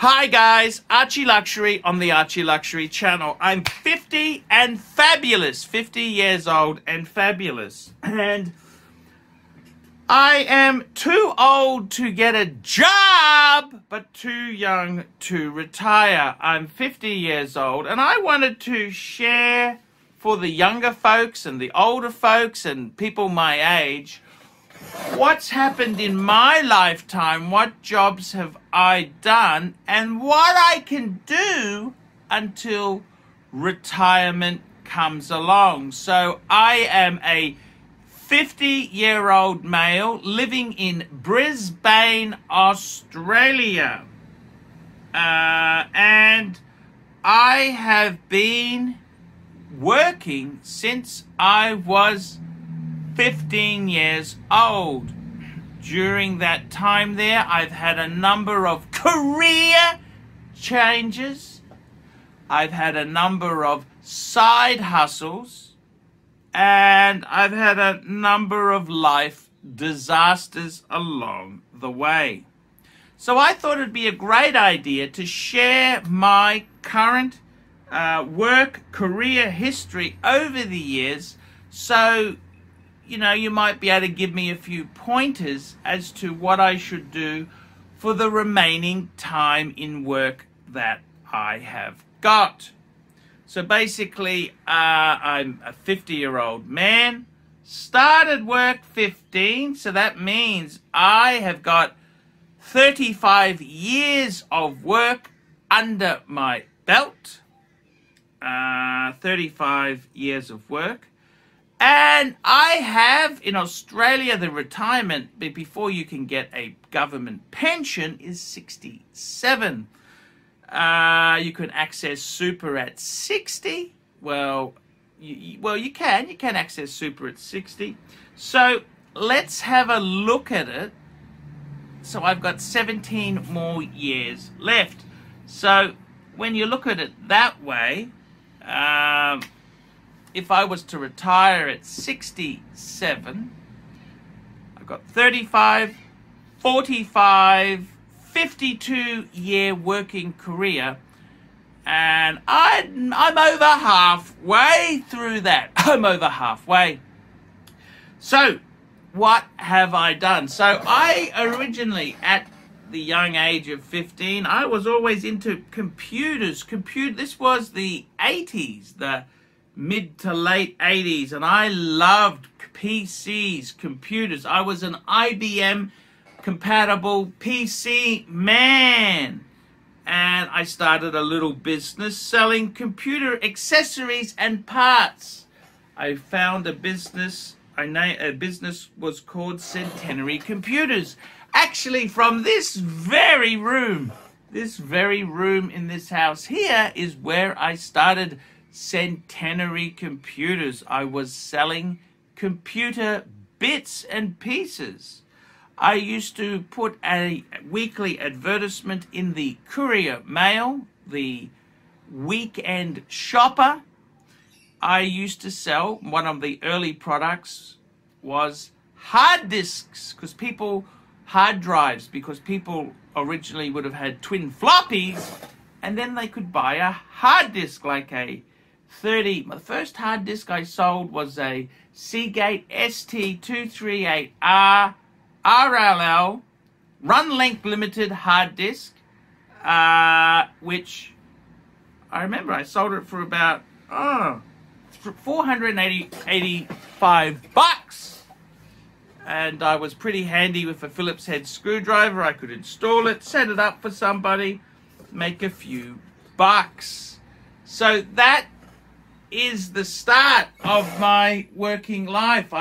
Hi guys, ArchieLuxury on the ArchieLuxury channel. I'm 50 and fabulous, 50 years old and fabulous. And I am too old to get a job, but too young to retire. I'm 50 years old and I wanted to share for the younger folks and the older folks and people my age what's happened in my lifetime, what jobs have I done, and what I can do until retirement comes along. So I am a 50-year-old male living in Brisbane, Australia. And I have been working since I was 15 years old. During that time there, I've had a number of career changes. I've had a number of side hustles. And I've had a number of life disasters along the way. So I thought it'd be a great idea to share my current work career history over the years, so you know, you might be able to give me a few pointers as to what I should do for the remaining time in work that I have got. So basically, I'm a 50-year-old man, started work 15, so that means I have got 35 years of work under my belt. 35 years of work. And I have, in Australia, the retirement before you can get a government pension is 67. You can access super at 60. Well, you can access super at 60. So let's have a look at it. So I've got 17 more years left. So when you look at it that way, if I was to retire at 67, I've got 35, 45, 52-year working career, and I'm over halfway through that. I'm over halfway. So what have I done? So I originally, at the young age of 15, I was always into computers. This was the 80s, the mid to late 80s, and I loved PCs, computers. I was an IBM compatible PC man, and I started a little business selling computer accessories and parts. I found a business, a business was called Centenary Computers. Actually, from this very room in this house here is where I started Centenary Computers. I was selling computer bits and pieces. I used to put a weekly advertisement in the Courier Mail, the Weekend Shopper. I used to sell, one of the early products was hard disks, hard drives, because people originally would have had twin floppies, and then they could buy a hard disk like a the first hard disk I sold was a Seagate ST238R RLL Run Length Limited hard disk, which I remember I sold it for about $485, and I was pretty handy with a Phillips head screwdriver. I could install it, set it up for somebody, make a few bucks. So that is the start of my working life.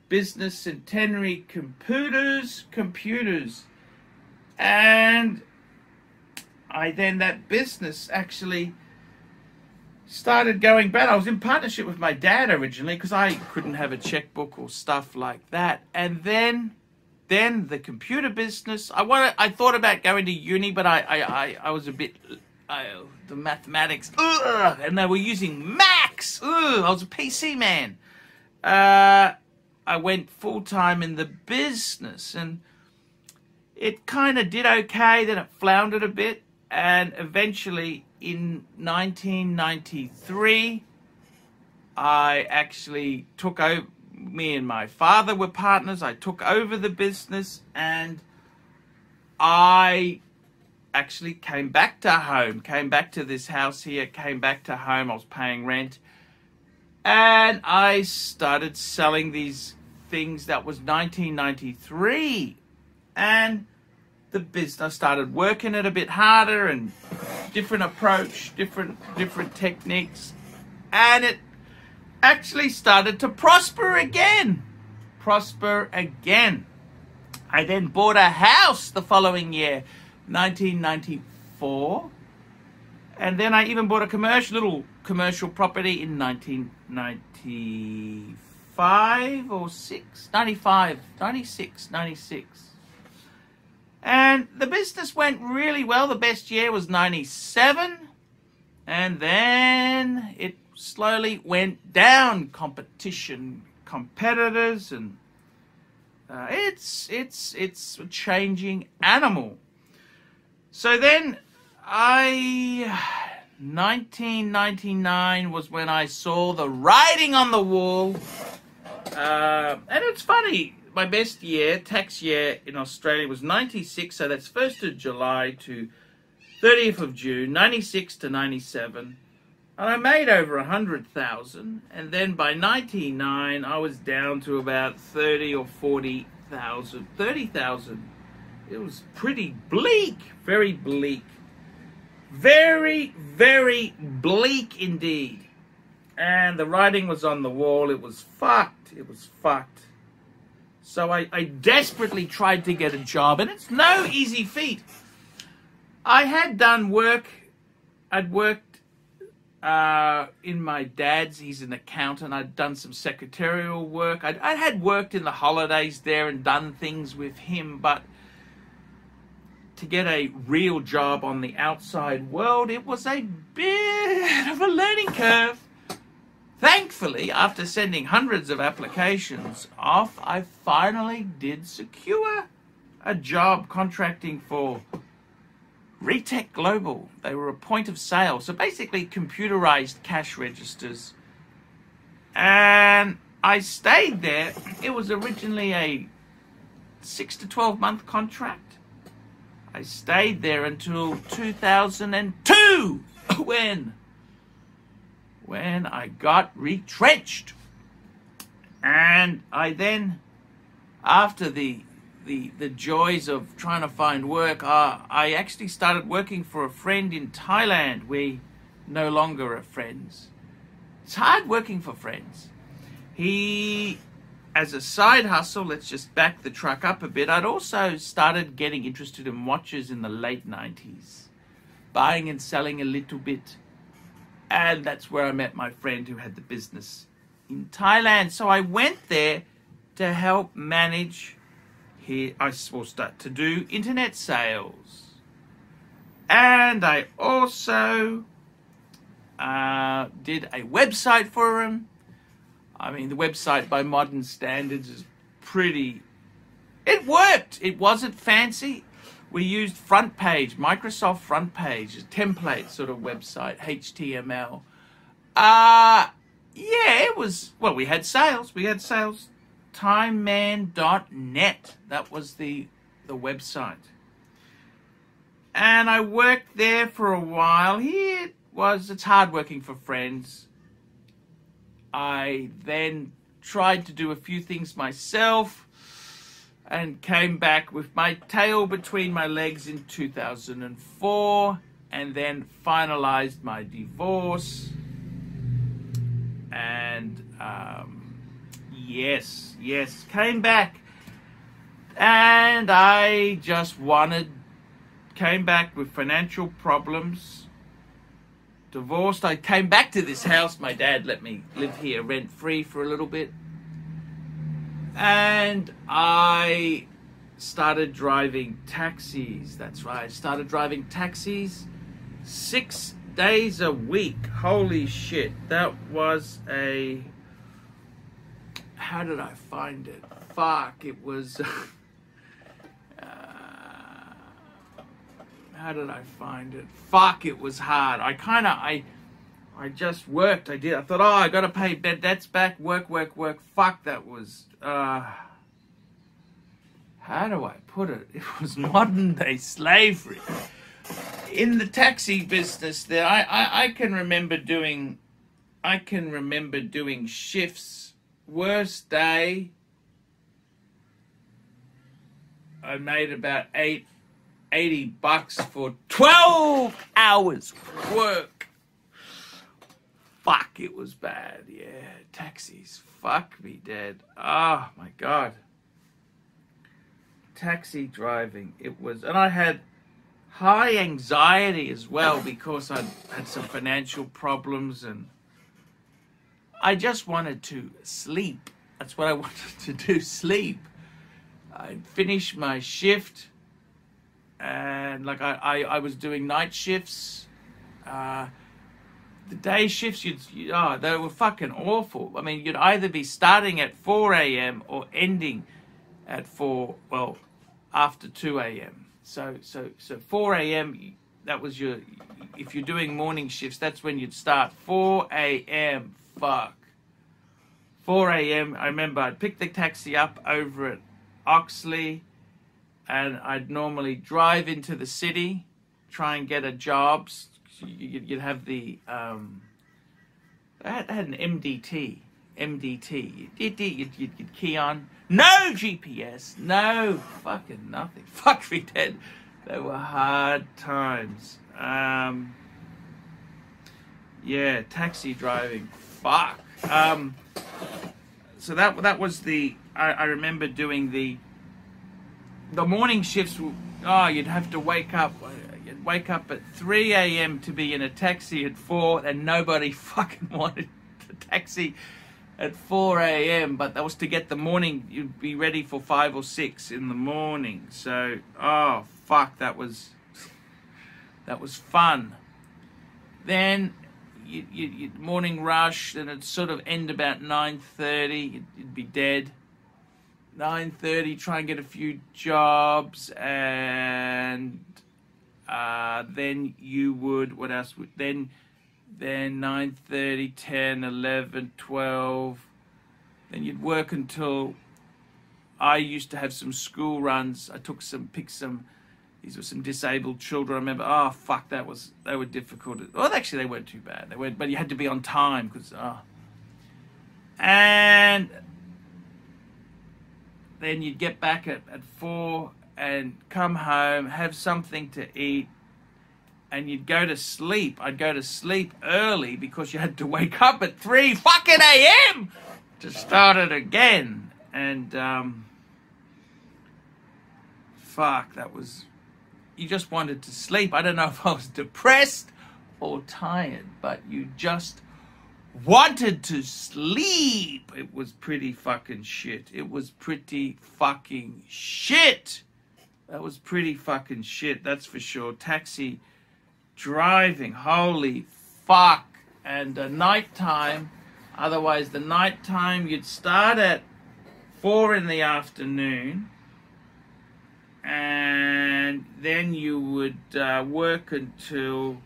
Business Centenary Computers, and that business actually started going bad. I was in partnership with my dad originally because I couldn't have a checkbook or stuff like that, and then the computer business. I thought about going to uni, but I was a bit the mathematics, and they were using Macs. I was a PC man. I went full-time in the business, and it kind of did okay. Then it floundered a bit, And eventually in 1993, I actually took over. Me and my father were partners. I took over the business, and I actually came back to home, came back to this house here, came back to home. I was paying rent, and I started selling these things. That was 1993, and the business started working it a bit harder and different approach, different techniques, and it actually started to prosper again. I then bought a house the following year, 1994, and then I even bought a little commercial property in 1995 or 96. And the business went really well. The best year was 97, and then it slowly went down. Competitors, and it's a changing animal. So then 1999 was when I saw the writing on the wall, and it's funny. My best year, tax year in Australia, was 96, so that's 1st of July to 30th of June, 96 to 97. And I made over 100,000, and then by 99, I was down to about 30 or 40,000, 30,000. It was pretty bleak, very bleak. Very, very bleak indeed. And the writing was on the wall. It was fucked. It was fucked. So I desperately tried to get a job, and it's no easy feat. I had done work. I'd worked in my dad's. He's an accountant. I'd done some secretarial work. I had worked in the holidays there and done things with him, but to get a real job on the outside world, it was a bit of a learning curve. Thankfully, after sending hundreds of applications off, I finally did secure a job contracting for Retech Global. They were a point of sale, so basically computerized cash registers. And I stayed there. It was originally a 6 to 12 month contract. I stayed there until 2002 when I got retrenched. And I then, after the joys of trying to find work, I actually started working for a friend in Thailand. We no longer are friends. It's hard working for friends. He, as a side hustle, let's just back the truck up a bit, I'd also started getting interested in watches in the late 90s, buying and selling a little bit. And that's where I met my friend who had the business in Thailand. So I went there to help manage here. I will start to do internet sales. And I also did a website for him. I mean, the website by modern standards is pretty... It worked. It wasn't fancy. We used Front Page, Microsoft Front Page, a template sort of website, HTML. Yeah, it was... Well, we had sales. Timeman.net. That was the website. And I worked there for a while. It's hard working for friends. I then tried to do a few things myself and came back with my tail between my legs in 2004, and then finalized my divorce. And yes, came back. And I just came back with financial problems, divorced. I came back to this house. My dad let me live here rent-free for a little bit. And I started driving taxis. That's right. I started driving taxis 6 days a week. Holy shit. That was a... How did I find it? Fuck. It was... how did I find it? Fuck, it was hard. I just worked. I thought, oh, I got to pay debts back. Work. Fuck, that was, how do I put it? It was modern day slavery. In the taxi business there, I can remember doing shifts. Worst day, I made about $80 for 12 hours work. Fuck, it was bad. Yeah, taxis. Fuck me dead. Oh my God. Taxi driving. It was, and I had high anxiety as well because I had some financial problems and I just wanted to sleep. That's what I wanted to do, sleep. I'd finish my shift and like I was doing night shifts. The day shifts, they were fucking awful. I mean, you'd either be starting at 4 a.m. or ending at after 2 a.m. So 4 a.m., that was if you're doing morning shifts, that's when you'd start. 4 a.m., fuck. 4 a.m., I remember I'd pick the taxi up over at Oxley, and I'd normally drive into the city, try and get a job. You'd have the, I had an MDT. You'd key on. No GPS, no fucking nothing. Fuck me dead. They were hard times. Yeah, taxi driving. Fuck. So that was the. I remember doing the morning shifts. You'd have to wake up. You'd wake up at 3 a.m. to be in a taxi at 4, and nobody fucking wanted the taxi at 4 a.m. But that was to get the morning. You'd be ready for 5 or 6 in the morning. So, oh fuck, that was fun. Then you'd morning rush, and it'd sort of end about 9:30. You'd be dead. 9:30, try and get a few jobs, and then you would, what else would, then 9:30, 10, 11, 12, then you'd work until, I used to have some school runs. I picked some, these were some disabled children. I remember, oh fuck, they were difficult. Well, actually they weren't too bad. They weren't, but you had to be on time because, and then you'd get back at 4 and come home, have something to eat, and you'd go to sleep. I'd go to sleep early because you had to wake up at 3 fucking a.m. to start it again. And fuck, that was, you just wanted to sleep. I don't know if I was depressed or tired, but you just wanted to sleep. It was pretty fucking shit. It was pretty fucking shit. That was pretty fucking shit, that's for sure. Taxi driving, holy fuck. And nighttime, otherwise the nighttime, you'd start at 4 in the afternoon, and then you would work until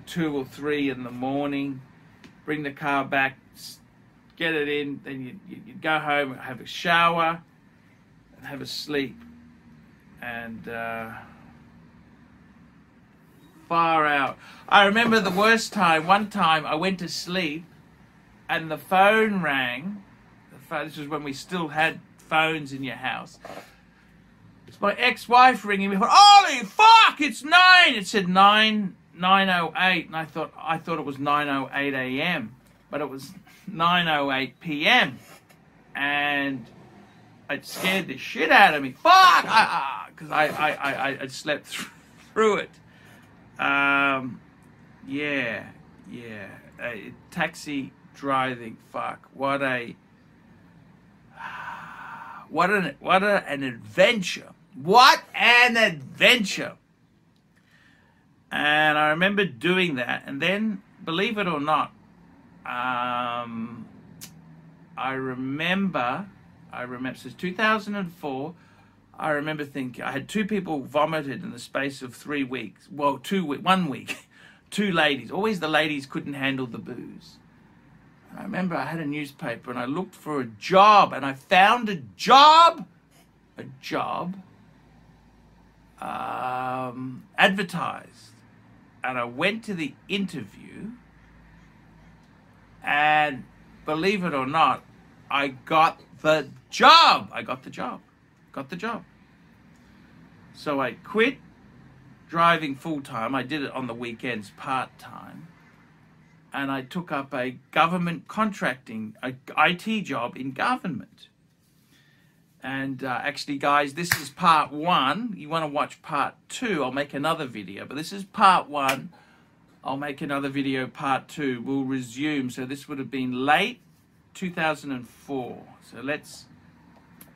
2 or 3 in the morning, bring the car back, get it in, then you'd go home, have a shower, and have a sleep. And far out. I remember the worst time, one time I went to sleep and the phone rang. This was when we still had phones in your house. It's my ex-wife ringing me. Holy fuck, it's 9. It said 9:08, and I thought it was 9:08 a.m., but it was 9:08 p.m. and it scared the shit out of me. Fuck, because I slept through it. Taxi driving. Fuck, what an adventure. What an adventure. And I remember doing that, and then, believe it or not, I remember, so it's 2004, I remember thinking, I had 2 people vomited in the space of 3 weeks. Well, 1 week. 2 ladies. Always the ladies couldn't handle the booze. And I remember I had a newspaper and I looked for a job and I found a job. Advertised. And I went to the interview and believe it or not, I got the job. So I quit driving full-time. I did it on the weekends part-time. And I took up a government contracting, a IT job in government. And actually, guys, this is part 1. You want to watch part 2, I'll make another video. But this is part 1. I'll make another video, part 2. We'll resume. So this would have been late 2004. So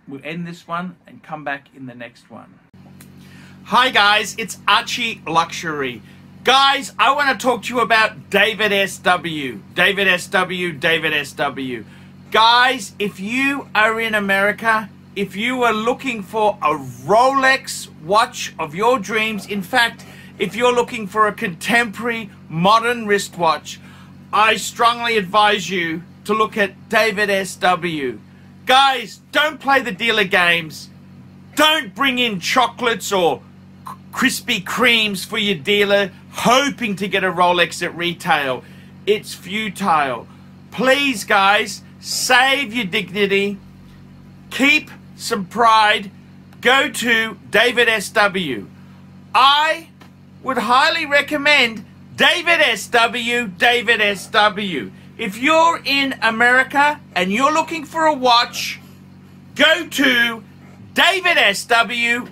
we'll end this one and come back in the next one. Hi guys, it's ArchieLuxury. Guys, I want to talk to you about David SW. Guys, if you are in America, if you are looking for a Rolex watch of your dreams, in fact, if you're looking for a contemporary modern wristwatch, I strongly advise you to look at David SW. Guys, don't play the dealer games. Don't bring in chocolates or Krispy Kremes for your dealer hoping to get a Rolex at retail. It's futile. Please, guys, save your dignity. Keep some pride. Go to David SW. I would highly recommend David SW. If you're in America and you're looking for a watch, go to David SW.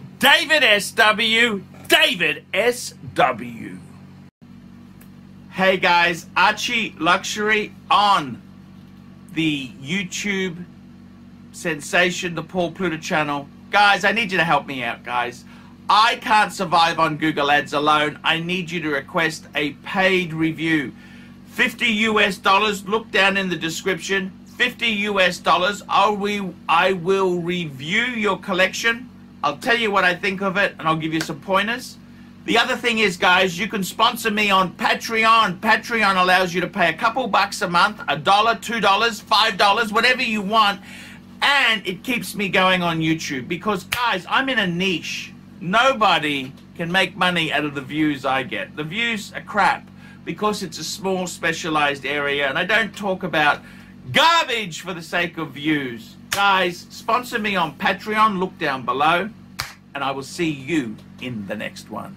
Hey guys, ArchieLuxury on the YouTube sensation, the Paul Pluta channel. Guys, I need you to help me out, guys. I can't survive on Google Ads alone. I need you to request a paid review. $50 US, look down in the description. $50 US, I will review your collection. I'll tell you what I think of it, and I'll give you some pointers. The other thing is, guys, you can sponsor me on Patreon. Patreon allows you to pay a couple bucks a month, $1, $2, $5, whatever you want, and it keeps me going on YouTube. Because, guys, I'm in a niche. Nobody can make money out of the views I get. The views are crap because it's a small, specialized area, and I don't talk about garbage for the sake of views. Guys, sponsor me on Patreon, look down below, and I will see you in the next one.